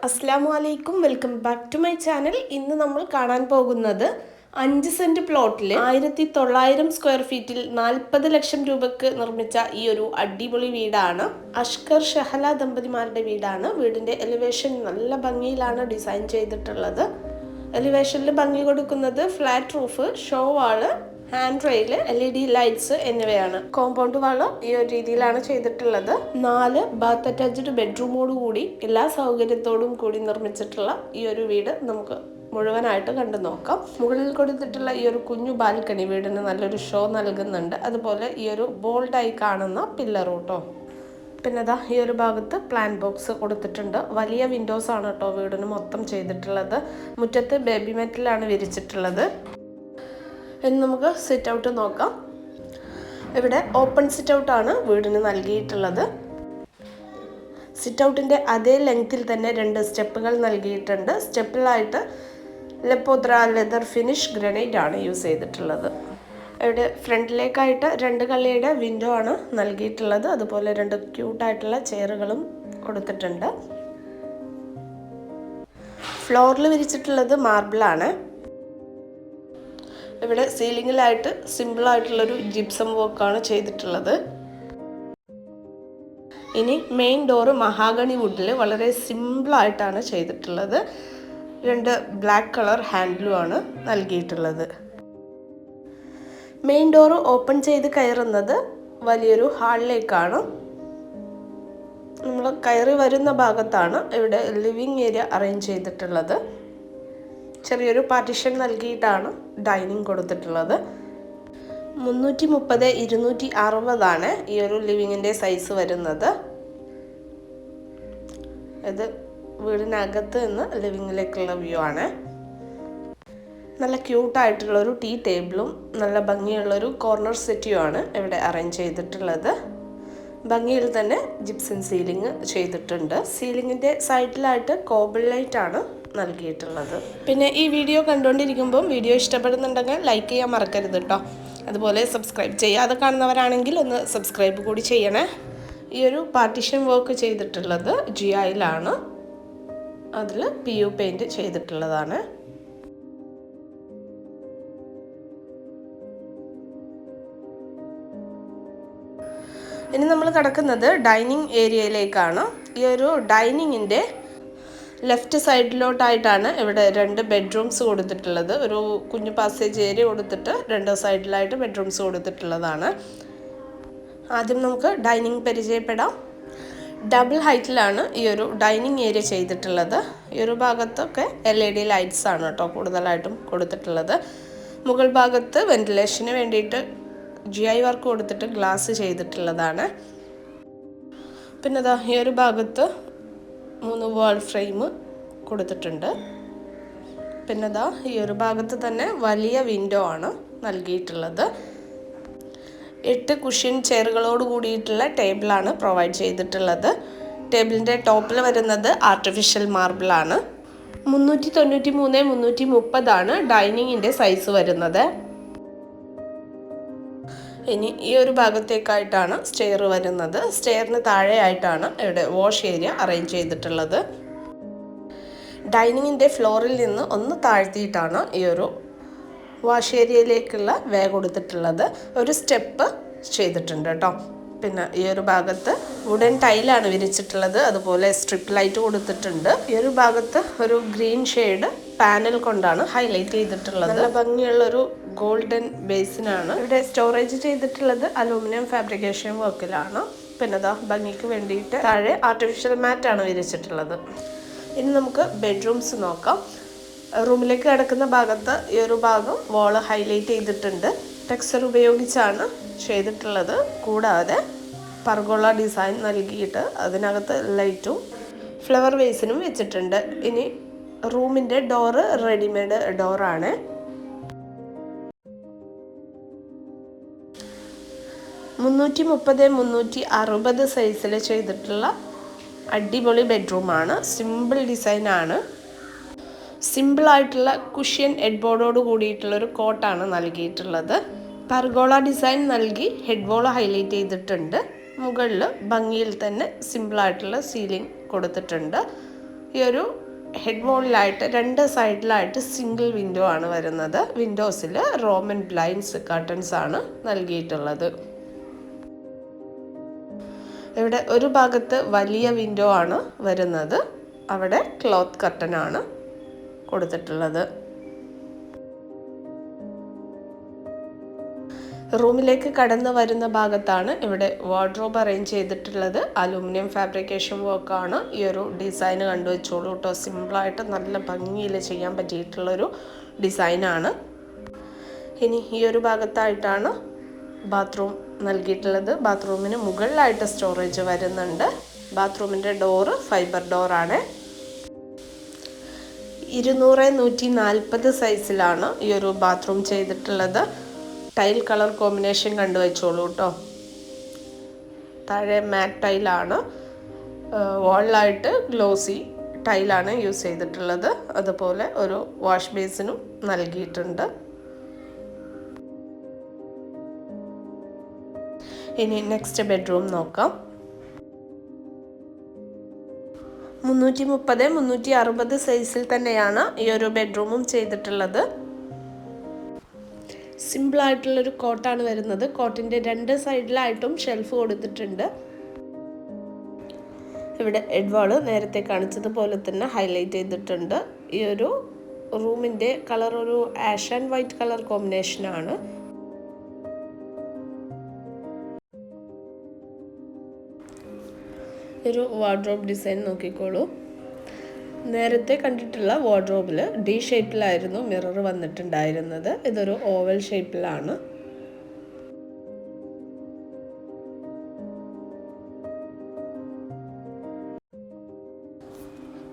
അസ്സലാമു അലൈക്കും, welcome back to my channel. ഇന്ന് നമ്മൾ കാണാൻ പോകുന്നത് 5 സെന്റ് പ്ലോട്ടിൽ 1900 സ്ക്വയർ ഫീറ്റിൽ 40 ലക്ഷം രൂപക്ക് നിർമ്മിച്ച ഈ ഒരു അടിപൊളി വീടാണ്. അഷ്കർ ഷഹല ദമ്പതിമാരുടെ വീടാണ്. വീടിന്റെ എലിവേഷൻ നല്ല ഭംഗിയിലാണ് ഡിസൈൻ ചെയ്തിട്ടുള്ളത്. എലിവേഷനിൽ ഭംഗി കൊടുക്കുന്നത് ഫ്ലാറ്റ് റൂഫ്, ഷോ വാള്, ഹാൻഡ് റെയിൽ, LED ലൈറ്റ്സ് എന്നിവയാണ്. കോമ്പൗണ്ട് വാള് ഈ ഒരു രീതിയിലാണ് ചെയ്തിട്ടുള്ളത്. 4 ബാത്ത് അറ്റാച്ച്ഡ് ബെഡ്റൂമോട് കൂടി എല്ലാ സൗകര്യത്തോടും കൂടി നിർമ്മിച്ചിട്ടുള്ള ഈ ഒരു വീട് നമുക്ക് മുഴുവനായിട്ട് കണ്ടു നോക്കാം. മുകളിൽ കൊടുത്തിട്ടുള്ള ഈ ഒരു കുഞ്ഞു ബാൽക്കണി വീടിന് നല്ലൊരു ഷോ നൽകുന്നുണ്ട്. അതുപോലെ ഈ ഒരു ബോൾഡായി കാണുന്ന പില്ലർ കേട്ടോ. പിന്നെ അതാ ഈ ഒരു ഭാഗത്ത് പ്ലാൻ ബോക്സ് കൊടുത്തിട്ടുണ്ട്. വലിയ വിൻഡോസ് ആണ് കേട്ടോ വീടിന് മൊത്തം ചെയ്തിട്ടുള്ളത്. മുറ്റത്ത് ബേബി മെറ്റലാണ് വിരിച്ചിട്ടുള്ളത്. ഇനി നമുക്ക് സിറ്റ് ഔട്ട് നോക്കാം. ഇവിടെ ഓപ്പൺ സിറ്റ് ഔട്ടാണ് വീടിന് നൽകിയിട്ടുള്ളത്. സിറ്റ് ഔട്ടിൻ്റെ അതേ ലെങ്ത്തിൽ തന്നെ 2 സ്റ്റെപ്പുകൾ നൽകിയിട്ടുണ്ട്. സ്റ്റെപ്പിലായിട്ട് ലെപ്പോദ്ര ലെതർ ഫിനിഷ് ഗ്രാനൈറ്റ് ആണ് യൂസ് ചെയ്തിട്ടുള്ളത്. ഇവിടെ ഫ്രണ്ടിലേക്കായിട്ട് 2 കള്ളിയുടെ വിൻഡോ ആണ് നൽകിയിട്ടുള്ളത്. അതുപോലെ 2 ക്യൂട്ടായിട്ടുള്ള ചെയറുകളും കൊടുത്തിട്ടുണ്ട്. ഫ്ലോറിൽ വിരിച്ചിട്ടുള്ളത് മാർബിളാണ്. ഇവിടെ സീലിങ്ങിലായിട്ട് സിമ്പിളായിട്ടുള്ളൊരു ജിപ്സം വർക്കാണ് ചെയ്തിട്ടുള്ളത്. ഇനി മെയിൻ ഡോറ് മഹാഗണി വുഡിൽ വളരെ സിമ്പിളായിട്ടാണ് ചെയ്തിട്ടുള്ളത്. 2 ബ്ലാക്ക് കളർ ഹാൻഡിലുമാണ് നൽകിയിട്ടുള്ളത്. മെയിൻ ഡോറ് ഓപ്പൺ ചെയ്ത് കയറുന്നത് വലിയൊരു ഹാളിലേക്കാണ്. നമ്മൾ കയറി വരുന്ന ഭാഗത്താണ് ഇവിടെ ലിവിങ് ഏരിയ അറേഞ്ച് ചെയ്തിട്ടുള്ളത്. ചെറിയൊരു പാർട്ടീഷൻ നൽകിയിട്ടാണ് ഡൈനിങ് കൊടുത്തിട്ടുള്ളത്. 330x260 ഈ ഒരു ലിവിങ്ങിൻ്റെ സൈസ് വരുന്നത്. ഇത് വീടിനകത്ത് നിന്ന് ലിവിങ്ങിലേക്കുള്ള വ്യൂ ആണ്. നല്ല ക്യൂട്ടായിട്ടുള്ളൊരു ടീ ടേബിളും നല്ല ഭംഗിയുള്ളൊരു കോർണർ സെറ്റിയുമാണ് ഇവിടെ അറേഞ്ച് ചെയ്തിട്ടുള്ളത്. ഭംഗിയിൽ തന്നെ ജിപ്സം സീലിംഗ് ചെയ്തിട്ടുണ്ട്. സീലിങ്ങിൻ്റെ സൈഡിലായിട്ട് കോബിൾ ലൈറ്റ് ആണ് നൽകിയിട്ടുള്ളത്. പിന്നെ ഈ വീഡിയോ കണ്ടുകൊണ്ടിരിക്കുമ്പോൾ വീഡിയോ ഇഷ്ടപ്പെടുന്നുണ്ടെങ്കിൽ ലൈക്ക് ചെയ്യാൻ മറക്കരുത് കേട്ടോ. അതുപോലെ സബ്സ്ക്രൈബ് ചെയ്യാതെ കാണുന്നവരാണെങ്കിൽ ഒന്ന് സബ്സ്ക്രൈബ് കൂടി ചെയ്യണേ. ഈ ഒരു പാർട്ടീഷൻ വർക്ക് ചെയ്തിട്ടുള്ളത് GIയിലാണ്. അതിൽ PU പെയിൻറ് ചെയ്തിട്ടുള്ളതാണ്. ഇനി നമ്മൾ കിടക്കുന്നത് ഡൈനിങ് ഏരിയയിലേക്കാണ്. ഈ ഒരു ഡൈനിങ്ങിൻ്റെ ലെഫ്റ്റ് സൈഡിലോട്ടായിട്ടാണ് ഇവിടെ 2 ബെഡ്റൂംസ് കൊടുത്തിട്ടുള്ളത്. ഒരു കുഞ്ഞു പാസേജ് ഏരിയ കൊടുത്തിട്ട് 2 സൈഡിലായിട്ട് ബെഡ്റൂംസ് കൊടുത്തിട്ടുള്ളതാണ്. ആദ്യം നമുക്ക് ഡൈനിങ് പരിചയപ്പെടാം. ഡബിൾ ഹൈറ്റിലാണ് ഈ ഒരു ഡൈനിങ് ഏരിയ ചെയ്തിട്ടുള്ളത്. ഈ ഒരു ഭാഗത്തൊക്കെ LED ലൈറ്റ്സ് ആണ് കേട്ടോ കൂടുതലായിട്ടും കൊടുത്തിട്ടുള്ളത്. മുകൾ ഭാഗത്ത് വെന്റിലേഷന് വേണ്ടിയിട്ട് GI വർക്ക് കൊടുത്തിട്ട് ഗ്ലാസ് ചെയ്തിട്ടുള്ളതാണ്. പിന്നെ അതാ ഈ ഒരു ഭാഗത്ത് 3 വാൾ ഫ്രെയിം കൊടുത്തിട്ടുണ്ട്. പിന്നെ അതാ ഈ ഒരു ഭാഗത്ത് തന്നെ വലിയ വിൻഡോ ആണ് നൽകിയിട്ടുള്ളത്. 8 കുഷ്യൻ ചെയറുകളോട് കൂടിയിട്ടുള്ള ടേബിളാണ് പ്രൊവൈഡ് ചെയ്തിട്ടുള്ളത്. ടേബിളിൻ്റെ ടോപ്പിൽ വരുന്നത് ആർട്ടിഫിഷ്യൽ മാർബിളാണ്. 393x330 ഡൈനിങ്ങിൻ്റെ സൈസ് വരുന്നത്. ഇനി ഈ ഒരു ഭാഗത്തേക്കായിട്ടാണ് സ്റ്റെയർ വരുന്നത്. സ്റ്റെയറിന് താഴെയായിട്ടാണ് ഇവിടെ വാഷ് ഏരിയ അറേഞ്ച് ചെയ്തിട്ടുള്ളത്. ഡൈനിങ്ങിൻ്റെ ഫ്ലോറിൽ നിന്ന് ഒന്ന് താഴ്ത്തിയിട്ടാണ് ഈ ഒരു വാഷ് ഏരിയയിലേക്കുള്ള വേ കൊടുത്തിട്ടുള്ളത്. ഒരു സ്റ്റെപ്പ് ചെയ്തിട്ടുണ്ട് കേട്ടോ. പിന്നെ ഈ ഒരു ഭാഗത്ത് വുഡൻ ടൈലാണ് വിരിച്ചിട്ടുള്ളത്. അതുപോലെ സ്ട്രിപ്പ് ലൈറ്റ് കൊടുത്തിട്ടുണ്ട്. ഈ ഒരു ഭാഗത്ത് ഒരു ഗ്രീൻ ഷെയ്ഡ് പാനൽ കൊണ്ടാണ് ഹൈലൈറ്റ് ചെയ്തിട്ടുള്ളത്. നല്ല ഭംഗിയുള്ളൊരു ഗോൾഡൻ ബേസിനാണ് ഇവിടെ സ്റ്റോറേജ് ചെയ്തിട്ടുള്ളത്. അലൂമിനിയം ഫാബ്രിക്കേഷൻ വർക്കിലാണ്. പിന്നെ അതാ ഭംഗിക്ക് വേണ്ടിയിട്ട് താഴെ ആർട്ടിഫിഷ്യൽ മാറ്റാണ് വിരിച്ചിട്ടുള്ളത്. ഇനി നമുക്ക് ബെഡ്റൂംസ് നോക്കാം. റൂമിലേക്ക് കിടക്കുന്ന ഭാഗത്ത് ഈ ഒരു ഭാഗം വാള് ഹൈലൈറ്റ് ചെയ്തിട്ടുണ്ട്. ടെക്സ്ചർ ഉപയോഗിച്ചാണ് ചെയ്തിട്ടുള്ളത്. കൂടാതെ പർഗോള ഡിസൈൻ നൽകിയിട്ട് അതിനകത്ത് ലൈറ്റും ഫ്ലവർ വേസിനും വെച്ചിട്ടുണ്ട്. ഇനി റൂമിൻ്റെ ഡോറ് റെഡിമെയ്ഡ് ഡോറാണ്. 330x360 സൈസിൽ ചെയ്തിട്ടുള്ള അടിപൊളി ബെഡ്റൂമാണ്. സിമ്പിൾ ഡിസൈനാണ്. സിമ്പിളായിട്ടുള്ള കുഷ്യൻ ഹെഡ് ബോർഡോട് കൂടിയിട്ടുള്ളൊരു കോട്ടാണ് നൽകിയിട്ടുള്ളത്. പർഗോള ഡിസൈൻ നൽകി ഹെഡ് ബോൾ ഹൈലൈറ്റ് ചെയ്തിട്ടുണ്ട്. മുകളിൽ ഭംഗിയിൽ തന്നെ സിമ്പിളായിട്ടുള്ള സീലിംഗ് കൊടുത്തിട്ടുണ്ട്. ഈ ഒരു ഹെഡ് വോളിലായിട്ട് 2 സൈഡിലായിട്ട് സിംഗിൾ വിൻഡോ ആണ് വരുന്നത്. വിൻഡോസിൽ റോമൻ ബ്ലൈൻഡ്സ് കർട്ടൻസ് ആണ് നൽകിയിട്ടുള്ളത്. ഇവിടെ ഒരു ഭാഗത്ത് വലിയ വിൻഡോ ആണ് വരുന്നത്. അവിടെ ക്ലോത്ത് കർട്ടൻ ആണ് കൊടുത്തിട്ടുള്ളത്. റൂമിലേക്ക് കടന്നു വരുന്ന ഭാഗത്താണ് ഇവിടെ വാർഡ്രോബ് അറേഞ്ച് ചെയ്തിട്ടുള്ളത്. അലൂമിനിയം ഫാബ്രിക്കേഷൻ വർക്കാണ്. ഈ ഒരു ഡിസൈൻ കണ്ടുവച്ചോളൂ കേട്ടോ. സിമ്പിളായിട്ട് നല്ല ഭംഗിയിൽ ചെയ്യാൻ പറ്റിയിട്ടുള്ളൊരു ഡിസൈനാണ്. ഇനി ഈ ഒരു ഭാഗത്തായിട്ടാണ് ബാത്റൂം നൽകിയിട്ടുള്ളത്. ബാത്റൂമിന് മുകളിലായിട്ട് സ്റ്റോറേജ് വരുന്നുണ്ട്. ബാത്റൂമിൻ്റെ ഡോറ് ഫൈബർ ഡോറാണ്. 200x140 സൈസിലാണ് ഈ ഒരു ബാത്റൂം ചെയ്തിട്ടുള്ളത്. ടൈൽ കളർ കോമ്പിനേഷൻ കണ്ടുവച്ചോളൂ കേട്ടോ. താഴെ മാറ്റ് ടൈലാണ്. വാളിലായിട്ട് ഗ്ലോസി ടൈലാണ് യൂസ് ചെയ്തിട്ടുള്ളത്. അതുപോലെ ഒരു വാഷ് ബേസിനും നൽകിയിട്ടുണ്ട്. ഇനി നെക്സ്റ്റ് ബെഡ്റൂം നോക്കാം. 330x360 സൈസിൽ തന്നെയാണ് ഈ ഒരു ബെഡ്റൂമും ചെയ്തിട്ടുള്ളത്. സിമ്പിളായിട്ടുള്ളൊരു കോട്ടാണ് വരുന്നത്. കോട്ടിൻ്റെ 2 സൈഡിലായിട്ടും ഷെൽഫ് കൊടുത്തിട്ടുണ്ട്. ഇവിടെ ഹെഡ്വാള് നേരത്തെ കാണിച്ചതുപോലെ തന്നെ ഹൈലൈറ്റ് ചെയ്തിട്ടുണ്ട്. ഈ ഒരു റൂമിൻ്റെ കളർ ഒരു ആഷ് ആൻഡ് വൈറ്റ് കളർ കോമ്പിനേഷനാണ്. ഒരു വാർഡ്രോബ് ഡിസൈൻ നോക്കിക്കോളൂ. നേരത്തെ കണ്ടിട്ടുള്ള വാർഡ്രോബിൽ ഡി ഷേപ്പിലായിരുന്നു മിറർ വന്നിട്ടുണ്ടായിരുന്നത്. ഇതൊരു ഓവൽ ഷേപ്പിലാണ്.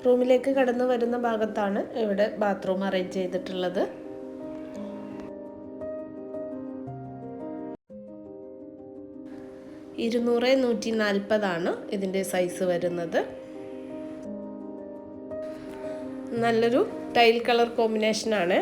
റൂമിലേക്ക് കടന്നു വരുന്ന ഭാഗത്താണ് ഇവിടെ ബാത്റൂം അറേഞ്ച് ചെയ്തിട്ടുള്ളത്. ഇരുന്നൂറ് 140 ഇതിൻ്റെ സൈസ് വരുന്നത്. നല്ലൊരു ടൈൽ കളർ കോമ്പിനേഷനാണ്.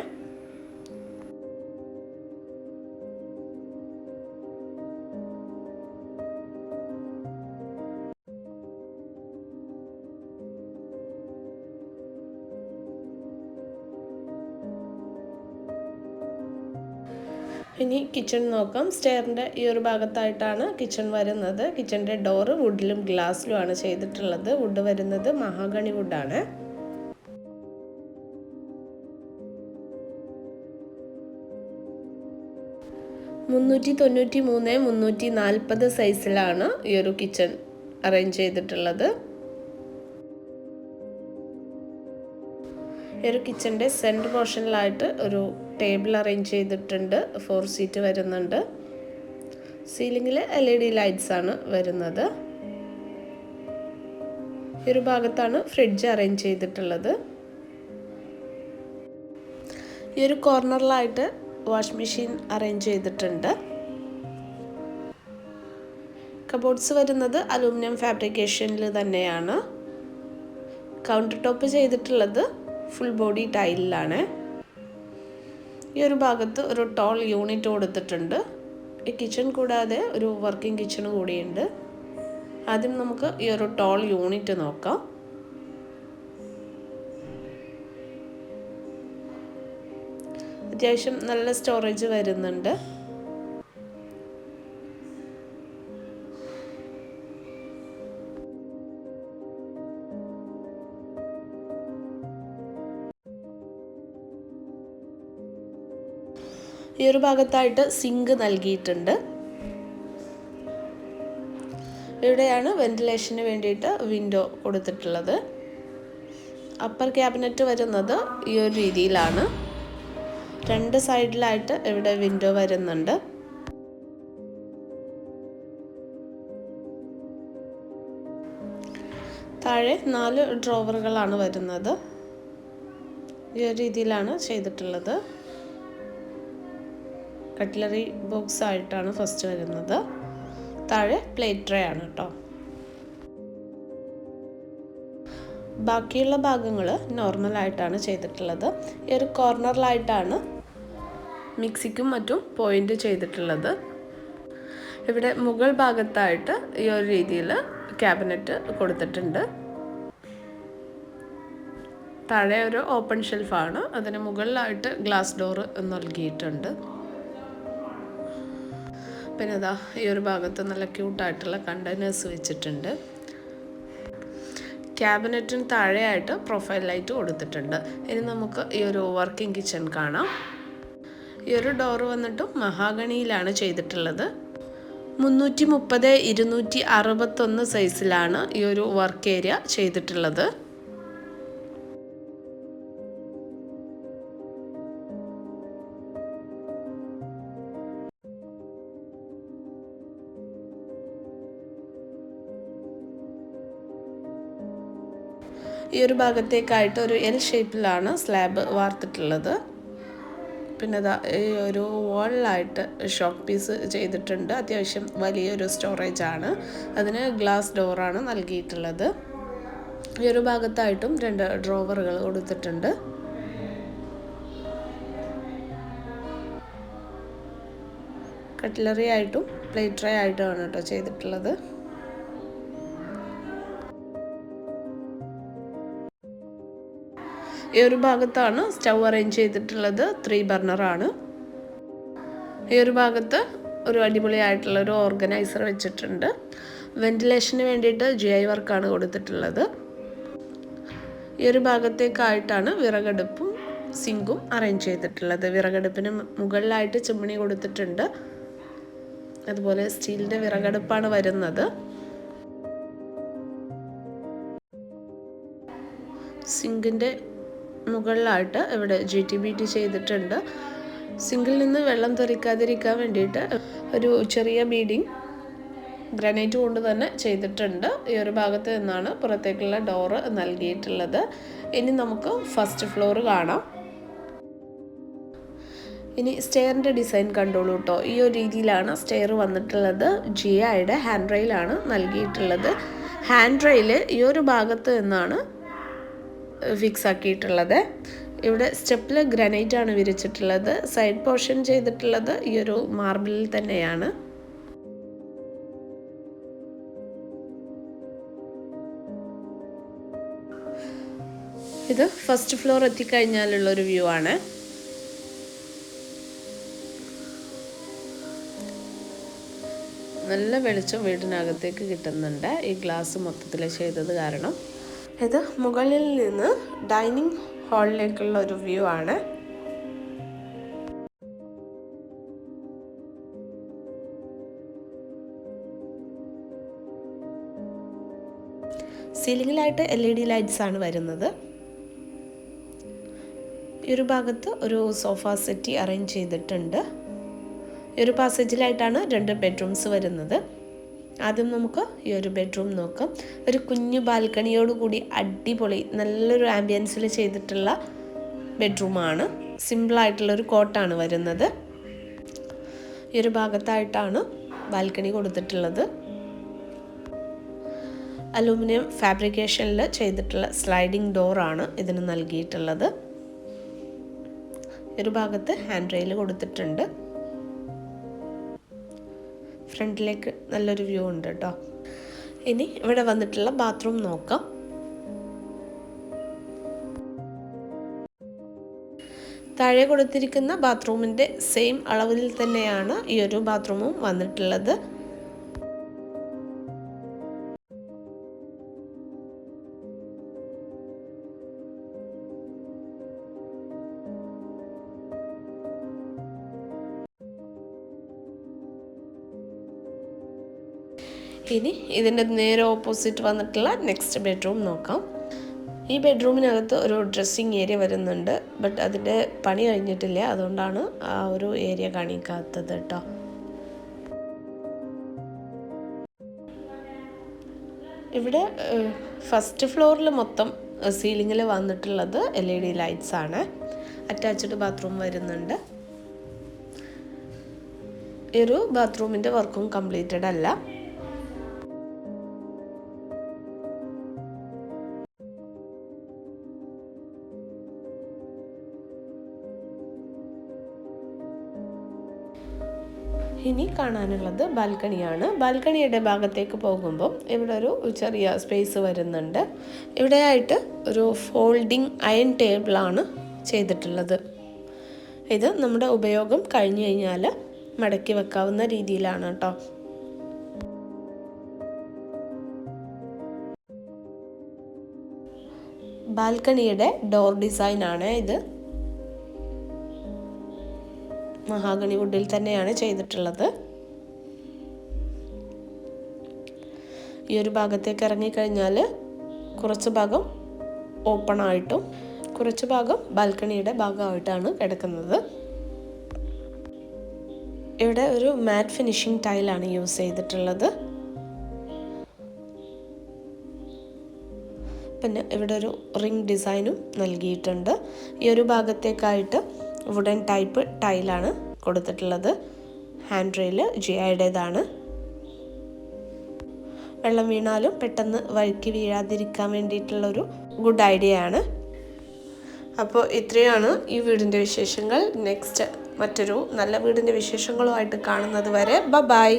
ഇനി കിച്ചൺ നോക്കാം. സ്റ്റെയറിൻ്റെ ഈ ഒരു ഭാഗത്തായിട്ടാണ് കിച്ചൺ വരുന്നത്. കിച്ചണിൻ്റെ ഡോറ് വുഡിലും ഗ്ലാസ്സിലുമാണ് ചെയ്തിട്ടുള്ളത്. വുഡ് വരുന്നത് മഹാഗണി വുഡാണ്. മുന്നൂറ്റി 340 സൈസിലാണ് ഈ ഒരു കിച്ചൺ അറേഞ്ച് ചെയ്തിട്ടുള്ളത്. ഈ ഒരു കിച്ചൻ്റെ സെൻറ്റർ പോർഷനിലായിട്ട് ഒരു ടേബിൾ അറേഞ്ച് ചെയ്തിട്ടുണ്ട്. 4 സീറ്റ് വരുന്നുണ്ട്. സീലിങ്ങിൽ LED ലൈറ്റ്സ് ആണ് വരുന്നത്. ഈ ഒരു ഭാഗത്താണ് ഫ്രിഡ്ജ് അറേഞ്ച് ചെയ്തിട്ടുള്ളത്. ഈ ഒരു കോർണറിലായിട്ട് വാഷ് മെഷീൻ അറേഞ്ച് ചെയ്തിട്ടുണ്ട്. കബോർഡ്സ് വരുന്നത് അലൂമിനിയം ഫാബ്രിക്കേഷനിൽ തന്നെയാണ്. കൗണ്ടർ ടോപ്പ് ചെയ്തിട്ടുള്ളത് ഫുൾ ബോഡി ടൈലിലാണ്. ഈ ഒരു ഭാഗത്ത് ഒരു ടോൾ യൂണിറ്റ് കൊടുത്തിട്ടുണ്ട്. ഈ കിച്ചൺ കൂടാതെ ഒരു വർക്കിംഗ് കിച്ചൺ കൂടിയുണ്ട്. ആദ്യം നമുക്ക് ഈ ഒരു ടോൾ യൂണിറ്റ് നോക്കാം. അത്യാവശ്യം നല്ല സ്റ്റോറേജ് വരുന്നുണ്ട്. ഈ ഒരു ഭാഗത്തായിട്ട് സിങ്ക് നൽകിയിട്ടുണ്ട്. ഇവിടെയാണ് വെന്റിലേഷന് വേണ്ടിയിട്ട് വിൻഡോ കൊടുത്തിട്ടുള്ളത്. അപ്പർ ക്യാബിനറ്റ് വരുന്നത് ഈ ഒരു രീതിയിലാണ്. 2 സൈഡിലായിട്ട് ഇവിടെ വിൻഡോ വരുന്നുണ്ട്. താഴെ 4 ഡ്രോവറുകളാണ് വരുന്നത്. ഈ ഒരു രീതിയിലാണ് ചെയ്തിട്ടുള്ളത്. കട്ട്ലറി ബോക്സ് ആയിട്ടാണ് ഫസ്റ്റ് വരുന്നത്. താഴെ പ്ലേറ്റ് ട്രേ ആണ് കേട്ടോ. ബാക്കിയുള്ള ഭാഗങ്ങൾ നോർമലായിട്ടാണ് ചെയ്തിട്ടുള്ളത്. ഈ ഒരു കോർണറിലായിട്ടാണ് മിക്സിക്കും മറ്റും പോയിൻ്റ് ചെയ്തിട്ടുള്ളത്. ഇവിടെ മുകൾ ഭാഗത്തായിട്ട് ഈ ഒരു രീതിയിൽ ക്യാബിനറ്റ് കൊടുത്തിട്ടുണ്ട്. താഴെ ഒരു ഓപ്പൺ ഷെൽഫാണ്, അതിന് മുകളിലായിട്ട് ഗ്ലാസ് ഡോറ് നൽകിയിട്ടുണ്ട്. പിന്നെ ഇതാ ഈ ഒരു ഭാഗത്ത് നല്ല ക്യൂട്ടായിട്ടുള്ള കണ്ടെയ്നേഴ്സ് വെച്ചിട്ടുണ്ട്. ക്യാബിനറ്റിന് താഴെയായിട്ട് പ്രൊഫൈൽ ലൈറ്റ് കൊടുത്തിട്ടുണ്ട്. ഇനി നമുക്ക് ഈ ഒരു വർക്കിംഗ് കിച്ചൺ കാണാം. ഈ ഒരു ഡോറ് വന്നിട്ട് മഹാഗണിയിലാണ് ചെയ്തിട്ടുള്ളത്. 330x261 സൈസിലാണ് ഈ ഒരു വർക്ക് ഏരിയ ചെയ്തിട്ടുള്ളത്. ഈ ഒരു ഭാഗത്തേക്കായിട്ട് ഒരു എൽ ഷേപ്പിലാണ് സ്ലാബ് വാർത്തിട്ടുള്ളത്. പിന്നെ ഈ ഒരു വാളിലായിട്ട് ഷോക്ക് പീസ് ചെയ്തിട്ടുണ്ട്. അത്യാവശ്യം വലിയൊരു സ്റ്റോറേജ് ആണ്, അതിന് ഗ്ലാസ് ഡോറാണ് നൽകിയിട്ടുള്ളത്. ഈ ഒരു ഭാഗത്തായിട്ടും 2 ഡ്രോവറുകൾ കൊടുത്തിട്ടുണ്ട്. കട്ട്ലറി ആയിട്ടും പ്ലേറ്റ് ട്രേ ആയിട്ടുമാണ് കേട്ടോ ചെയ്തിട്ടുള്ളത്. ഈ ഒരു ഭാഗത്താണ് സ്റ്റൗ അറേഞ്ച് ചെയ്തിട്ടുള്ളത്. 3 ബർണറാണ്. ഈ ഒരു ഭാഗത്ത് ഒരു അടിപൊളിയായിട്ടുള്ള ഒരു ഓർഗനൈസർ വെച്ചിട്ടുണ്ട്. വെന്റിലേഷന് വേണ്ടിയിട്ട് GI വർക്കാണ് കൊടുത്തിട്ടുള്ളത്. ഈ ഒരു ഭാഗത്തേക്കായിട്ടാണ് വിറകടുപ്പും സിങ്കും അറേഞ്ച് ചെയ്തിട്ടുള്ളത്. വിറകടുപ്പിന് മുകളിലായിട്ട് ചിമ്മിണി കൊടുത്തിട്ടുണ്ട്. അതുപോലെ സ്റ്റീലിൻ്റെ വിറകടുപ്പാണ് വരുന്നത്. സിങ്കിൻ്റെ മുകളിലായിട്ട് ഇവിടെ GTBT ചെയ്തിട്ടുണ്ട്. സിങ്കിൽ നിന്ന് വെള്ളം തെറിക്കാതിരിക്കാൻ വേണ്ടിയിട്ട് ഒരു ചെറിയ ബീഡിങ് ഗ്രാനൈറ്റ് കൊണ്ട് തന്നെ ചെയ്തിട്ടുണ്ട്. ഈ ഒരു ഭാഗത്ത് നിന്നാണ് പുറത്തേക്കുള്ള ഡോറ് നൽകിയിട്ടുള്ളത്. ഇനി നമുക്ക് ഫസ്റ്റ് ഫ്ലോർ കാണാം. ഇനി സ്റ്റെയറിൻ്റെ ഡിസൈൻ കണ്ടോളൂ കേട്ടോ. ഈ ഒരു രീതിയിലാണ് സ്റ്റെയർ വന്നിട്ടുള്ളത്. GIയുടെ ഹാൻഡ് റെയിലാണ് നൽകിയിട്ടുള്ളത്. ഹാൻഡ് റെയിൽ ഈ ഒരു ഭാഗത്ത് നിന്നാണ് ഫിക്സ് ആക്കിയിട്ടുള്ളത്. ഇവിടെ സ്റ്റെപ്പിൽ ഗ്രാനൈറ്റ് ആണ് വിരിച്ചിട്ടുള്ളത്. സൈഡ് പോർഷൻ ചെയ്തിട്ടുള്ളത് ഈ ഒരു മാർബിളിൽ തന്നെയാണ്. ഇത് ഫസ്റ്റ് ഫ്ലോർ എത്തിക്കഴിഞ്ഞാലുള്ളൊരു വ്യൂ ആണ്. നല്ല വെളിച്ചം വീടിനകത്തേക്ക് കിട്ടുന്നുണ്ട്, ഈ ഗ്ലാസ് മൊത്തത്തിൽ ചെയ്തത് കാരണം. ഇത് മുകളിൽ നിന്ന് ഡൈനിങ് ഹാളിലേക്കുള്ള ഒരു വ്യൂ ആണ്. സീലിംഗിലായിട്ട് LED ലൈറ്റ്സ് ആണ് വരുന്നത്. ഈ ഒരു ഭാഗത്ത് ഒരു സോഫ സെറ്റി അറേഞ്ച് ചെയ്തിട്ടുണ്ട്. ഈ ഒരു പാസേജിലായിട്ടാണ് 2 ബെഡ്റൂംസ് വരുന്നത്. ആദ്യം നമുക്ക് ഈ ഒരു ബെഡ്റൂം നോക്കാം. ഒരു കുഞ്ഞു ബാൽക്കണിയോടുകൂടി അടിപൊളി നല്ലൊരു ആംബിയൻസിൽ ചെയ്തിട്ടുള്ള ബെഡ്റൂമാണ്. സിമ്പിളായിട്ടുള്ളൊരു കോട്ടാണ് വരുന്നത്. ഈ ഒരു ഭാഗത്തായിട്ടാണ് ബാൽക്കണി കൊടുത്തിട്ടുള്ളത്. അലൂമിനിയം ഫാബ്രിക്കേഷനിൽ ചെയ്തിട്ടുള്ള സ്ലൈഡിംഗ് ഡോറാണ് ഇതിന് നൽകിയിട്ടുള്ളത്. ഈ ഒരു ഭാഗത്ത് ഹാൻഡ് റെയിൽ കൊടുത്തിട്ടുണ്ട്. ഫ്രണ്ടിലേക്ക് നല്ലൊരു വ്യൂ ഉണ്ട് കേട്ടോ. ഇനി ഇവിടെ വന്നിട്ടുള്ള ബാത്റൂം നോക്കാം. താഴെ കൊടുത്തിരിക്കുന്ന ബാത്റൂമിൻ്റെ സെയിം അളവിൽ തന്നെയാണ് ഈ ഒരു ബാത്റൂമും വന്നിട്ടുള്ളത്. ഇനി ഇതിൻ്റെ നേരെ ഓപ്പോസിറ്റ് വന്നിട്ടുള്ള നെക്സ്റ്റ് ബെഡ്റൂം നോക്കാം. ഈ ബെഡ്റൂമിനകത്ത് ഒരു ഡ്രസ്സിങ് ഏരിയ വരുന്നുണ്ട്. ബട്ട് അതിൻ്റെ പണി കഴിഞ്ഞിട്ടില്ല, അതുകൊണ്ടാണ് ആ ഒരു ഏരിയ കാണിക്കാത്തത് കേട്ടോ. ഇവിടെ ഫസ്റ്റ് ഫ്ലോറിൽ മൊത്തം സീലിങ്ങിൽ വന്നിട്ടുള്ളത് LED ലൈറ്റ്സ് ആണ്. അറ്റാച്ച്ഡ് ബാത്റൂം വരുന്നുണ്ട്. ഈ ഒരു ബാത്റൂമിൻ്റെ വർക്കും കംപ്ലീറ്റഡ് അല്ല. ഈ ഇനി കാണാനുള്ളത് ബാൽക്കണിയാണ്. ബാൽക്കണിയുടെ ഭാഗത്തേക്ക് പോകുമ്പോൾ ഇവിടെ ഒരു ചെറിയ സ്പേസ് വരുന്നുണ്ട്. ഇവിടെയായിട്ട് ഒരു ഫോൾഡിംഗ് അയൺ ടേബിളാണ് ചെയ്തിട്ടുള്ളത്. ഇത് നമ്മുടെ ഉപയോഗം കഴിഞ്ഞു കഴിഞ്ഞാൽ മടക്കി വെക്കാവുന്ന രീതിയിലാണ് കേട്ടോ. ബാൽക്കണിയുടെ ഡോർ ഡിസൈൻ ആണ് ഇത്. മഹാഗണി വുഡിൽ തന്നെയാണ് ചെയ്തിട്ടുള്ളത്. ഈ ഒരു ഭാഗത്തേക്ക് ഇറങ്ങിക്കഴിഞ്ഞാൽ കുറച്ച് ഭാഗം ഓപ്പൺ ആയിട്ടും കുറച്ച് ഭാഗം ബാൽക്കണിയുടെ ഭാഗമായിട്ടാണ് കിടക്കുന്നത്. ഇവിടെ ഒരു മാറ്റ് ഫിനിഷിംഗ് ടൈലാണ് യൂസ് ചെയ്തിട്ടുള്ളത്. പിന്നെ ഇവിടെ ഒരു റിംഗ് ഡിസൈനും നൽകിയിട്ടുണ്ട്. ഈ ഒരു ഭാഗത്തേക്കായിട്ട് വുഡൻ ടൈപ്പ് ടൈലാണ് കൊടുത്തിട്ടുള്ളത്. ഹാൻഡ് റെയിൽ ജിഐയുടേതാണ്. വെള്ളം വീണാലും പെട്ടെന്ന് വഴുക്കി വീഴാതിരിക്കാൻ വേണ്ടിയിട്ടുള്ളൊരു ഗുഡ് ഐഡിയ ആണ്. അപ്പോൾ ഇത്രയാണ് ഈ വീടിൻ്റെ വിശേഷങ്ങൾ. നെക്സ്റ്റ് മറ്റൊരു നല്ല വീടിൻ്റെ വിശേഷങ്ങളുമായിട്ട് കാണുന്നത് വരെ ബൈ.